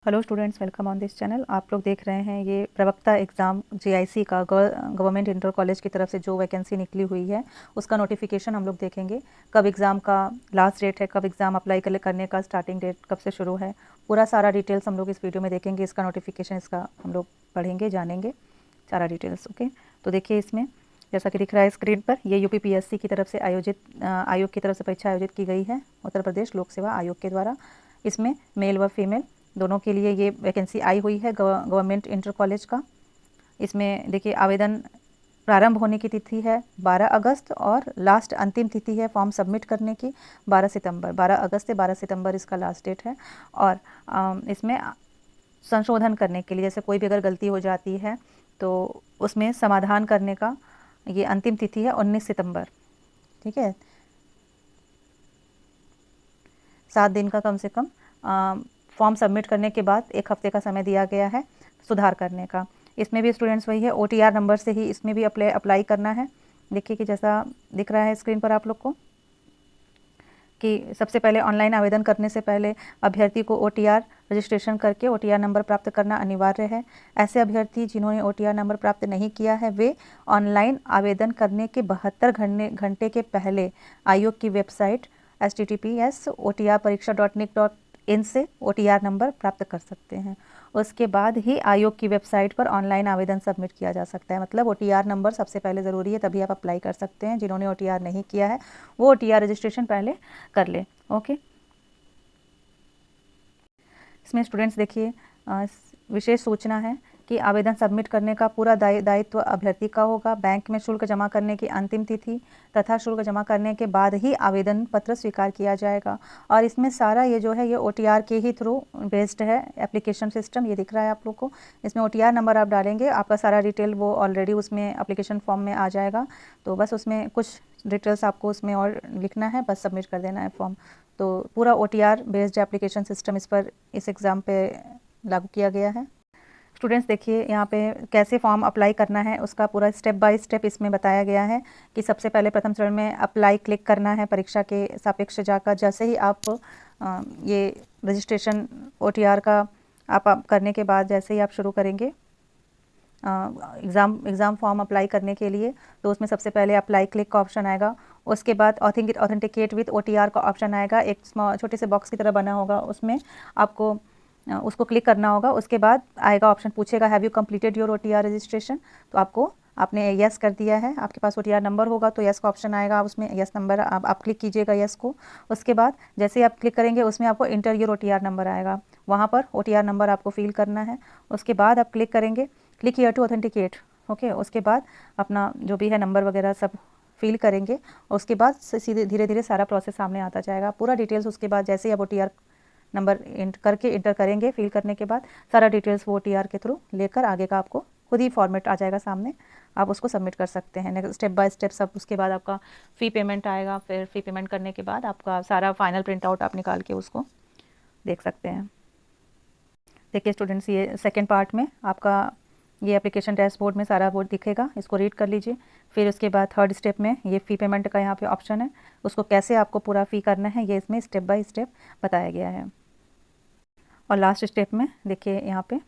Hello students, welcome on this channel. आप लोग देख रहे हैं ये प्रवक्ता एग्ज़ाम जीआईसी का गवर्नमेंट इंटर कॉलेज की तरफ से जो वैकेंसी निकली हुई है उसका नोटिफिकेशन हम लोग देखेंगे। कब एग्ज़ाम का लास्ट डेट है, कब एग्ज़ाम अप्लाई करने का स्टार्टिंग डेट कब से शुरू है, पूरा सारा डिटेल्स हम लोग इस वीडियो में देखेंगे। इसका नोटिफिकेशन इसका हम लोग पढ़ेंगे, जानेंगे सारा डिटेल्स। ओके, तो देखिए इसमें जैसा कि दिख रहा है स्क्रीन पर, ये यूपीपीएससी की तरफ से आयोग की तरफ से परीक्षा आयोजित की गई है, उत्तर प्रदेश लोक सेवा आयोग के द्वारा। इसमें मेल व फीमेल दोनों के लिए ये वैकेंसी आई हुई है गवर्नमेंट इंटर कॉलेज का। इसमें देखिए आवेदन प्रारंभ होने की तिथि है 12 अगस्त और लास्ट अंतिम तिथि है फॉर्म सबमिट करने की 12 सितंबर। 12 अगस्त से 12 सितंबर इसका लास्ट डेट है। और इसमें संशोधन करने के लिए, जैसे कोई भी अगर गलती हो जाती है तो उसमें समाधान करने का ये अंतिम तिथि है 19 सितंबर। ठीक है, 7 दिन का कम से कम फॉर्म सबमिट करने के बाद 1 हफ्ते का समय दिया गया है सुधार करने का। इसमें भी स्टूडेंट्स वही है, ओटीआर नंबर से ही इसमें भी अप्लाई करना है। देखिए कि जैसा दिख रहा है स्क्रीन पर आप लोग को कि सबसे पहले ऑनलाइन आवेदन करने से पहले अभ्यर्थी को ओटीआर रजिस्ट्रेशन करके ओटीआर नंबर प्राप्त करना अनिवार्य है। ऐसे अभ्यर्थी जिन्होंने ओटीआर नंबर प्राप्त नहीं किया है वे ऑनलाइन आवेदन करने के 72 घंटे के पहले आयोग की वेबसाइट https://otrpareksha.nic.in से ओटीआर नंबर प्राप्त कर सकते हैं। उसके बाद ही आयोग की वेबसाइट पर ऑनलाइन आवेदन सबमिट किया जा सकता है। मतलब ओटीआर नंबर सबसे पहले ज़रूरी है, तभी आप अप्लाई कर सकते हैं। जिन्होंने ओटीआर नहीं किया है वो ओटीआर रजिस्ट्रेशन पहले कर ले। ओके, इसमें स्टूडेंट्स देखिए विशेष सूचना है कि आवेदन सबमिट करने का पूरा दायित्व अभ्यर्थी का होगा। बैंक में शुल्क जमा करने की अंतिम तिथि तथा शुल्क जमा करने के बाद ही आवेदन पत्र स्वीकार किया जाएगा। और इसमें सारा ये जो है ये ओटीआर के ही थ्रू बेस्ड है एप्लीकेशन सिस्टम। ये दिख रहा है आप लोग को, इसमें ओटीआर नंबर आप डालेंगे, आपका सारा डिटेल वो ऑलरेडी उसमें एप्लीकेशन फॉर्म में आ जाएगा। तो बस उसमें कुछ डिटेल्स आपको उसमें और लिखना है, बस सबमिट कर देना है फॉर्म। तो पूरा ओटीआर बेस्ड एप्लीकेशन सिस्टम इस पर इस एग्ज़ाम पे लागू किया गया है। स्टूडेंट्स देखिए यहाँ पे कैसे फॉर्म अप्लाई करना है उसका पूरा स्टेप बाय स्टेप इसमें बताया गया है कि सबसे पहले प्रथम चरण में अप्लाई क्लिक करना है परीक्षा के सापेक्ष जाकर। जैसे ही आप ये रजिस्ट्रेशन ओटीआर का आप करने के बाद जैसे ही आप शुरू करेंगे एग्ज़ाम फॉर्म अप्लाई करने के लिए, तो उसमें सबसे पहले अप्लाई क्लिक का ऑप्शन आएगा। उसके बाद ऑथेंटिकेट विथ ओटीआर का ऑप्शन आएगा, एक छोटे से बॉक्स की तरह बना होगा, उसमें आपको उसको क्लिक करना होगा। उसके बाद आएगा ऑप्शन, पूछेगा have you completed your OTR registration. तो आपने यस कर दिया है, आपके पास ओटीआर नंबर होगा तो यस का ऑप्शन आएगा, उसमें यस नंबर आप क्लिक कीजिएगा यस को। उसके बाद जैसे ही आप क्लिक करेंगे उसमें आपको इंटर योर ओटीआर नंबर आएगा, वहाँ पर ओटीआर नंबर आपको फिल करना है। उसके बाद आप क्लिक करेंगे click here to authenticate. Okay, उसके बाद अपना जो भी है नंबर वगैरह सब फिल करेंगे। उसके बाद सीधे धीरे धीरे सारा प्रोसेस सामने आता जाएगा, पूरा डिटेल्स। उसके बाद जैसे ही आप ओटीआर नंबर इंटर करेंगे, फिल करने के बाद सारा डिटेल्स वो ओटीआर के थ्रू लेकर आगे का आपको खुद ही फॉर्मेट आ जाएगा सामने, आप उसको सबमिट कर सकते हैं स्टेप बाय स्टेप सब। उसके बाद आपका फ़ी पेमेंट आएगा, फिर फ़ी पेमेंट करने के बाद आपका सारा फाइनल प्रिंट आउट आप निकाल के उसको देख सकते हैं। देखिए स्टूडेंट्स, ये सेकेंड पार्ट में आपका ये एप्लीकेशन डैशबोर्ड में सारा बोर्ड दिखेगा, इसको रीड कर लीजिए। फिर उसके बाद थर्ड स्टेप में ये फ़ी पेमेंट का यहाँ पे ऑप्शन है, उसको कैसे आपको पूरा फ़ी करना है ये इसमें स्टेप बाय स्टेप बताया गया है। और लास्ट स्टेप में देखिए यहाँ पे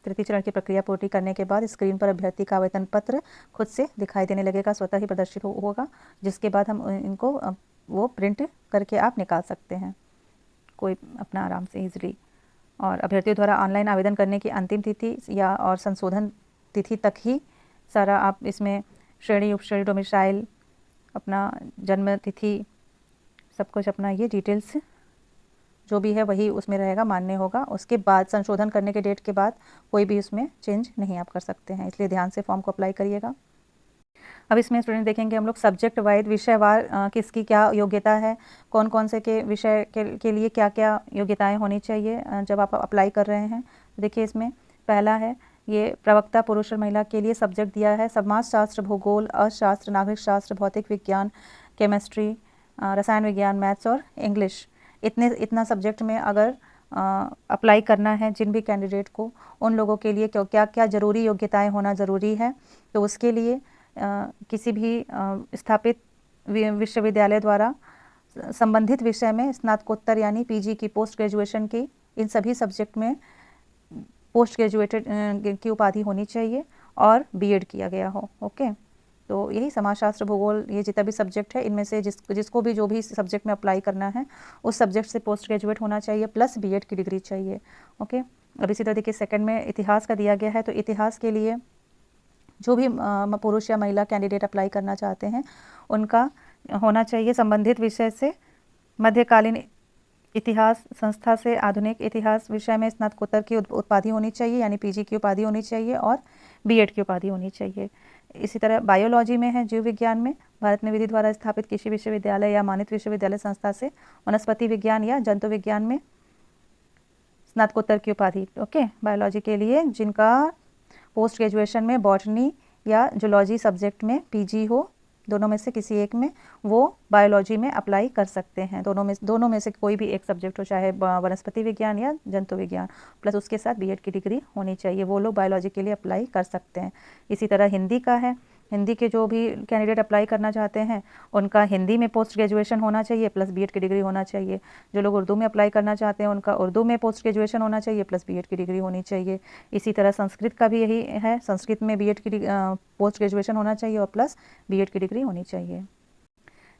तृतीय चरण की प्रक्रिया पूरी करने के बाद स्क्रीन पर अभ्यर्थी का आवेदन पत्र खुद से दिखाई देने लगेगा, स्वतः ही प्रदर्शित होगा, जिसके बाद हम इनको वो प्रिंट करके आप निकाल सकते हैं कोई अपना आराम से ईजिली। और अभ्यर्थियों द्वारा ऑनलाइन आवेदन करने की अंतिम तिथि या और संशोधन तिथि तक ही सारा आप इसमें श्रेणी उपश्रेणी डोमिसाइल अपना जन्म तिथि सब कुछ अपना ये डिटेल्स जो भी है वही उसमें रहेगा, मान्य होगा। उसके बाद संशोधन करने के डेट के बाद कोई भी उसमें चेंज नहीं आप कर सकते हैं, इसलिए ध्यान से फॉर्म को अप्लाई करिएगा। अब इसमें स्टूडेंट देखेंगे हम लोग सब्जेक्ट वाइज, विषयवार किसकी क्या योग्यता है, कौन कौन से के विषय के लिए क्या क्या योग्यताएं होनी चाहिए जब आप अप्लाई कर रहे हैं। तो देखिए इसमें पहला है ये प्रवक्ता पुरुष और महिला के लिए सब्जेक्ट दिया है समाजशास्त्र, भूगोल, अर्थशास्त्र, नागरिक शास्त्र, भौतिक विज्ञान, केमिस्ट्री, रसायन विज्ञान, मैथ्स और इंग्लिश। इतना सब्जेक्ट में अगर अप्लाई करना है जिन भी कैंडिडेट को, उन लोगों के लिए क्या क्या ज़रूरी योग्यताएं होना ज़रूरी है। तो उसके लिए किसी भी स्थापित विश्वविद्यालय द्वारा संबंधित विषय में स्नातकोत्तर यानी पीजी की पोस्ट ग्रेजुएशन की इन सभी सब्जेक्ट में पोस्ट ग्रेजुएटेड की उपाधि होनी चाहिए और बीएड किया गया हो। ओके, तो यही समाजशास्त्र, भूगोल, ये जितना भी सब्जेक्ट है इनमें से जिसको भी जो भी सब्जेक्ट में अप्लाई करना है उस सब्जेक्ट से पोस्ट ग्रेजुएट होना चाहिए प्लस बीएड की डिग्री चाहिए। ओके, अब इसी तरह देखिए सेकंड में इतिहास का दिया गया है, तो इतिहास के लिए जो भी पुरुष या महिला कैंडिडेट अप्लाई करना चाहते हैं उनका होना चाहिए संबंधित विषय से मध्यकालीन इतिहास संस्था से आधुनिक इतिहास विषय में स्नातकोत्तर की उपाधि होनी चाहिए, यानी पीजी की उपाधि होनी चाहिए और बीएड की उपाधि होनी चाहिए। इसी तरह बायोलॉजी में है, जीव विज्ञान में भारत में विधि द्वारा स्थापित कृषि विश्वविद्यालय या मानित विश्वविद्यालय संस्था से वनस्पति विज्ञान या जंतु विज्ञान में स्नातकोत्तर की उपाधि। ओके, बायोलॉजी के लिए जिनका पोस्ट ग्रेजुएशन में बॉटनी या जूलॉजी सब्जेक्ट में पीजी हो, दोनों में से किसी एक में, वो बायोलॉजी में अप्लाई कर सकते हैं। दोनों में से कोई भी एक सब्जेक्ट हो, चाहे वनस्पति विज्ञान या जंतु विज्ञान, प्लस उसके साथ बीएड की डिग्री होनी चाहिए, वो लोग बायोलॉजी के लिए अप्लाई कर सकते हैं। इसी तरह हिंदी का है, हिंदी के जो भी कैंडिडेट अप्लाई करना चाहते हैं उनका हिंदी में पोस्ट ग्रेजुएशन होना चाहिए प्लस बीएड की डिग्री होना चाहिए। जो लोग उर्दू में अप्लाई करना चाहते हैं उनका उर्दू में पोस्ट ग्रेजुएशन होना चाहिए प्लस बीएड की डिग्री होनी चाहिए। इसी तरह संस्कृत का भी यही है, संस्कृत में बीएड की पोस्ट ग्रेजुएशन होना चाहिए और प्लस बीएड की डिग्री होनी चाहिए।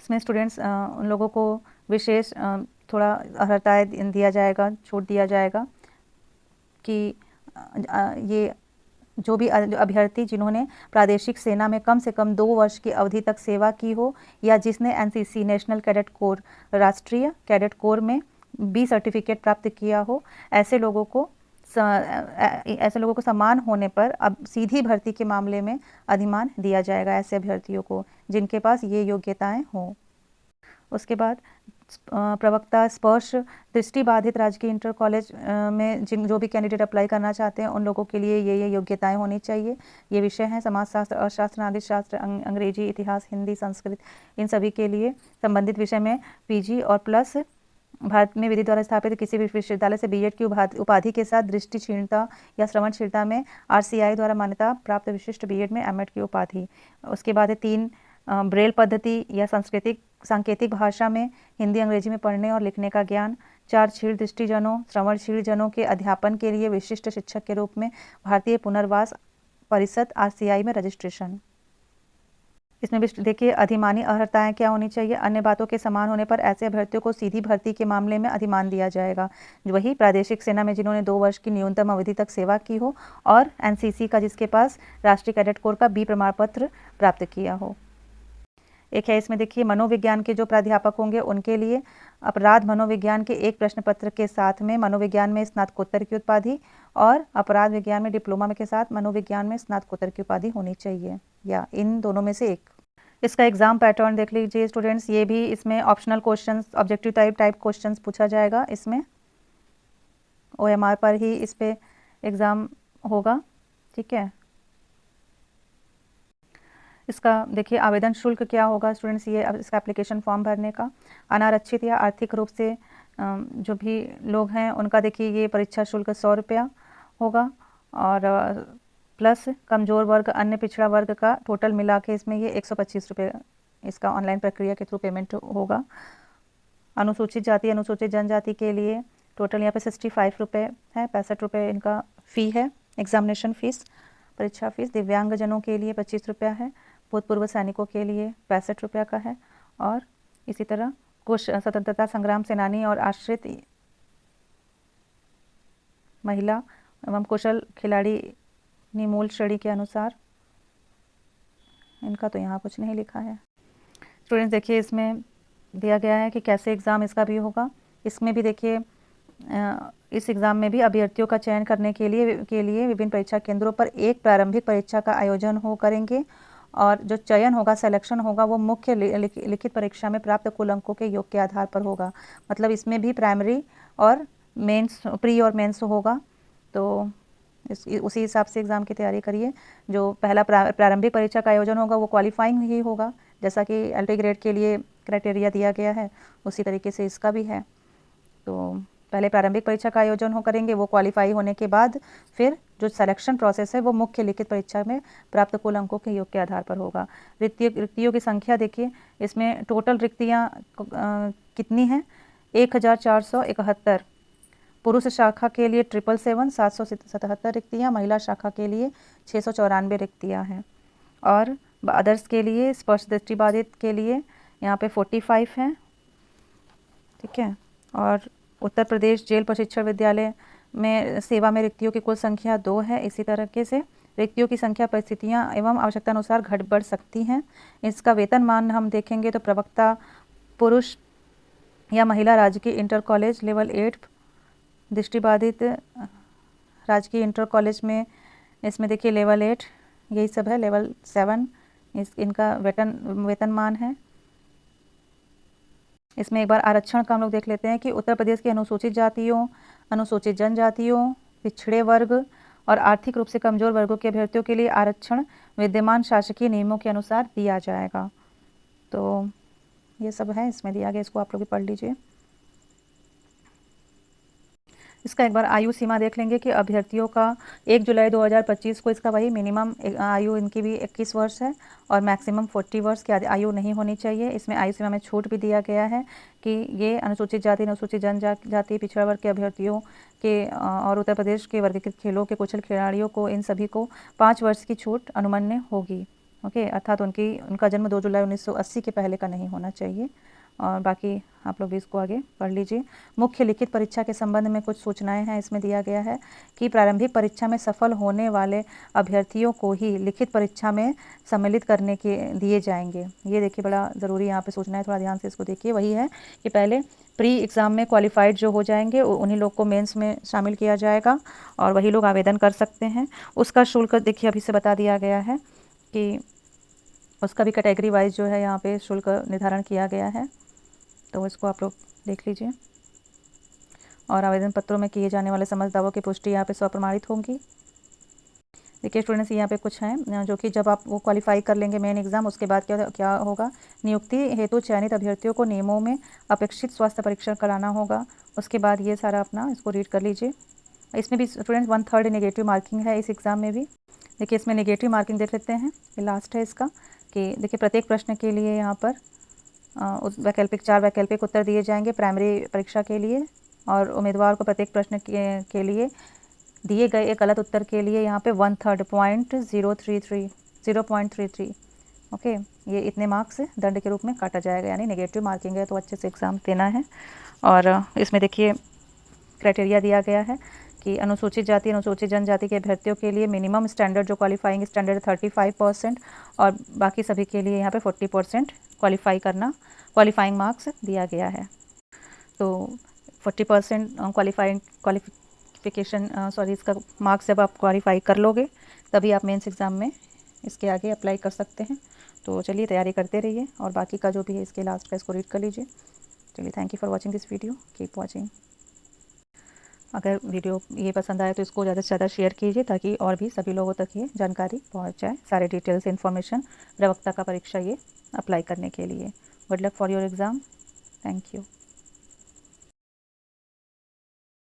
इसमें स्टूडेंट्स उन लोगों को विशेष थोड़ा अर्हताएँ दिया जाएगा, छूट दिया जाएगा कि ये जो भी अभ्यर्थी जिन्होंने प्रादेशिक सेना में कम से कम 2 वर्ष की अवधि तक सेवा की हो या जिसने एनसीसी नेशनल कैडेट कोर राष्ट्रीय कैडेट कोर में बी सर्टिफिकेट प्राप्त किया हो, ऐसे लोगों को समान होने पर अब सीधी भर्ती के मामले में अधिमान दिया जाएगा ऐसे अभ्यर्थियों को जिनके पास ये योग्यताएं हों। उसके बाद प्रवक्ता स्पर्श दृष्टिबाधित राजकीय इंटर कॉलेज में जो भी कैंडिडेट अप्लाई करना चाहते हैं उन लोगों के लिए ये योग्यताएं होनी चाहिए। ये विषय हैं समाजशास्त्र, अर्थशास्त्र, नागरिक शास्त्र, अंग्रेजी, इतिहास, हिंदी, संस्कृत, इन सभी के लिए संबंधित विषय में पीजी और प्लस भारत में विधि द्वारा स्थापित किसी भी विश्वविद्यालय से बीएड की उपाधि के साथ दृष्टि क्षीणता या श्रवण क्षीणता में आरसीआई द्वारा मान्यता प्राप्त विशिष्ट बीएड में एमएड की उपाधि। उसके बाद है 3 ब्रेल पद्धति या सांकेतिक भाषा में हिंदी अंग्रेजी में पढ़ने और लिखने का ज्ञान। 4 क्षीण दृष्टिजनों, श्रवण क्षीणजनों के अध्यापन के लिए विशिष्ट शिक्षक के रूप में भारतीय पुनर्वास परिषद आरसीआई में रजिस्ट्रेशन। इसमें भी देखिए अधिमानी अर्हताएं क्या होनी चाहिए। अन्य बातों के समान होने पर ऐसे अभ्यर्थियों को सीधी भर्ती के मामले में अधिमान दिया जाएगा। वही प्रादेशिक सेना में जिन्होंने 2 वर्ष की न्यूनतम अवधि तक सेवा की हो और एनसीसी का जिसके पास राष्ट्रीय कैडेट कोर का बी प्रमाण पत्र प्राप्त किया हो। एक है इसमें देखिए मनोविज्ञान के जो प्राध्यापक होंगे उनके लिए अपराध मनोविज्ञान के एक प्रश्न पत्र के साथ में मनोविज्ञान में स्नातकोत्तर की उपाधि और अपराध विज्ञान में डिप्लोमा के साथ मनोविज्ञान में स्नातकोत्तर की उपाधि होनी चाहिए, या इन दोनों में से एक। इसका एग्जाम पैटर्न देख लीजिए स्टूडेंट्स, ये भी इसमें optional questions, objective type questions पूछा जाएगा। इसमें ओएमआर पर ही इस पे एग्ज़ाम होगा, ठीक है। इसका देखिए आवेदन शुल्क क्या होगा स्टूडेंट्स, ये इसका एप्लीकेशन फॉर्म भरने का। अनारक्षित या आर्थिक रूप से जो भी लोग हैं उनका देखिए ये परीक्षा शुल्क 100 रुपया होगा और प्लस कमज़ोर वर्ग, अन्य पिछड़ा वर्ग का टोटल मिला के इसमें ये 125 रुपये इसका ऑनलाइन प्रक्रिया के थ्रू पेमेंट होगा। अनुसूचित जाति, अनुसूचित जनजाति के लिए टोटल यहाँ पे 65 रुपये है, 65 रुपये इनका फ़ी है, एग्जामिनेशन फ़ीस, परीक्षा फ़ीस। दिव्यांगजनों के लिए 25 रुपया है, भूतपूर्व सैनिकों के लिए 65 रुपया का है और इसी तरह कुछ स्वतंत्रता संग्राम सेनानी और आश्रित महिला एवं कुशल खिलाड़ी निमूल श्रेणी के अनुसार, इनका तो यहाँ कुछ नहीं लिखा है। स्टूडेंट्स देखिए इसमें दिया गया है कि कैसे एग्ज़ाम इसका भी होगा। इसमें भी देखिए इस एग्ज़ाम में भी अभ्यर्थियों का चयन करने के लिए विभिन्न परीक्षा केंद्रों पर एक प्रारंभिक परीक्षा का आयोजन करेंगे और जो चयन होगा, सिलेक्शन होगा, वो मुख्य लिखित परीक्षा में प्राप्त कुल अंकों के योग के आधार पर होगा। मतलब इसमें भी प्राइमरी और मेंस, प्री और मेंस होगा, तो उसी हिसाब से एग्ज़ाम की तैयारी करिए। जो पहला प्रारंभिक परीक्षा का आयोजन होगा वो क्वालिफाइंग ही होगा, जैसा कि एलटी ग्रेड के लिए क्राइटेरिया दिया गया है उसी तरीके से इसका भी है। तो पहले प्रारंभिक परीक्षा का आयोजन करेंगे, वो क्वालिफाई होने के बाद फिर जो सिलेक्शन प्रोसेस है वो मुख्य लिखित परीक्षा में प्राप्त कुल अंकों के योग के आधार पर होगा। रिक्तियों की संख्या देखिए, इसमें टोटल रिक्तियाँ कितनी हैं, 1471 पुरुष शाखा के लिए 777 777 रिक्तियाँ, महिला शाखा के लिए 694 रिक्तियाँ हैं। और अदर्स के लिए स्पर्श दृष्टिबाधित के लिए यहाँ पे 45 हैं, ठीक है। और उत्तर प्रदेश जेल प्रशिक्षण विद्यालय में सेवा में रिक्तियों की कुल संख्या 2 है। इसी तरीके से रिक्तियों की संख्या परिस्थितियाँ एवं आवश्यकता अनुसार घट बढ़ सकती हैं। इसका वेतनमान हम देखेंगे तो प्रवक्ता पुरुष या महिला राजकीय इंटर कॉलेज लेवल 8, दृष्टिबाधित राजकीय इंटर कॉलेज में इसमें देखिए लेवल 8 यही सब है, लेवल 7 इनका वेतनमान है। इसमें एक बार आरक्षण का हम लोग देख लेते हैं कि उत्तर प्रदेश के अनुसूचित जातियों, अनुसूचित जनजातियों, पिछड़े वर्ग और आर्थिक रूप से कमजोर वर्गों के अभ्यर्थियों के लिए आरक्षण विद्यमान शासकीय नियमों के अनुसार दिया जाएगा। तो ये सब है इसमें दिया गया, इसको आप लोग भी पढ़ लीजिए। इसका एक बार आयु सीमा देख लेंगे कि अभ्यर्थियों का 1 जुलाई 2025 को इसका वही मिनिमम आयु इनकी भी 21 वर्ष है और मैक्सिमम 40 वर्ष की आयु नहीं होनी चाहिए। इसमें आयु सीमा में छूट भी दिया गया है कि ये अनुसूचित जाति, अनुसूचित जनजाति, पिछड़ा वर्ग के अभ्यर्थियों के और उत्तर प्रदेश के वर्गीकृत खेलों के कुशल खिलाड़ियों को इन सभी को 5 वर्ष की छूट अनुमन्य होगी। ओके, अर्थात उनका जन्म 2 जुलाई 1980 के पहले का नहीं होना चाहिए। और बाकी आप लोग भी इसको आगे पढ़ लीजिए। मुख्य लिखित परीक्षा के संबंध में कुछ सूचनाएं हैं। इसमें दिया गया है कि प्रारंभिक परीक्षा में सफल होने वाले अभ्यर्थियों को ही लिखित परीक्षा में सम्मिलित करने के दिए जाएंगे। ये देखिए बड़ा ज़रूरी यहाँ पे सूचना है, थोड़ा ध्यान से इसको देखिए। वही है कि पहले प्री एग्ज़ाम में क्वालिफाइड जो हो जाएंगे उन्हीं लोग को मेंस में शामिल किया जाएगा और वही लोग आवेदन कर सकते हैं। उसका शुल्क देखिए अभी से बता दिया गया है कि उसका भी कैटेगरी वाइज जो है यहाँ पे शुल्क निर्धारण किया गया है, तो इसको आप लोग देख लीजिए। और आवेदन पत्रों में किए जाने वाले समस्त दावों की पुष्टि यहाँ पे स्वप्रमाणित होंगी। देखिए स्टूडेंट्स, यहाँ पे कुछ हैं जो कि जब आप वो क्वालिफाई कर लेंगे मेन एग्ज़ाम, उसके बाद क्या होगा, नियुक्ति हेतु चयनित अभ्यर्थियों को नियमों में अपेक्षित स्वास्थ्य परीक्षण कराना होगा। उसके बाद ये सारा अपना इसको रीड कर लीजिए। इसमें भी स्टूडेंट्स 1/3 नेगेटिव मार्किंग है इस एग्ज़ाम में भी। देखिए इसमें नेगेटिव मार्किंग देख लेते हैं, ये लास्ट है इसका कि देखिए प्रत्येक प्रश्न के लिए यहाँ पर वैकल्पिक 4 वैकल्पिक उत्तर दिए जाएंगे प्राइमरी परीक्षा के लिए और उम्मीदवार को प्रत्येक प्रश्न के लिए दिए गए एक गलत उत्तर के लिए यहाँ पे 1/3 0.33 ओके, ये इतने मार्क्स दंड के रूप में काटा जाएगा, यानी नेगेटिव मार्किंग है तो अच्छे से एग्ज़ाम देना है। और इसमें देखिए क्राइटेरिया दिया गया है कि अनुसूचित जाति, अनुसूचित जनजाति के अभ्यर्थियों के लिए मिनिमम स्टैंडर्ड जो क्वालिफाइंग स्टैंडर्ड 35% और बाकी सभी के लिए यहाँ पे 40% क्वालिफाइंग मार्क्स दिया गया है। तो 40% क्वालिफिकेशन इसका मार्क्स जब आप क्वालिफाई कर लोगे तभी आप मेंस एग्ज़ाम में इसके आगे अप्लाई कर सकते हैं। तो चलिए तैयारी करते रहिए और बाकी का जो भी है इसके लास्ट का इसको रीड कर लीजिए। चलिए, thank you for watching this video, keep watching. अगर वीडियो ये पसंद आए तो इसको ज़्यादा से ज़्यादा शेयर कीजिए ताकि और भी सभी लोगों तक ये जानकारी पहुंच जाए, सारे डिटेल्स इन्फॉर्मेशन प्रवक्ता का परीक्षा ये अप्लाई करने के लिए। Good luck for your exam, thank you.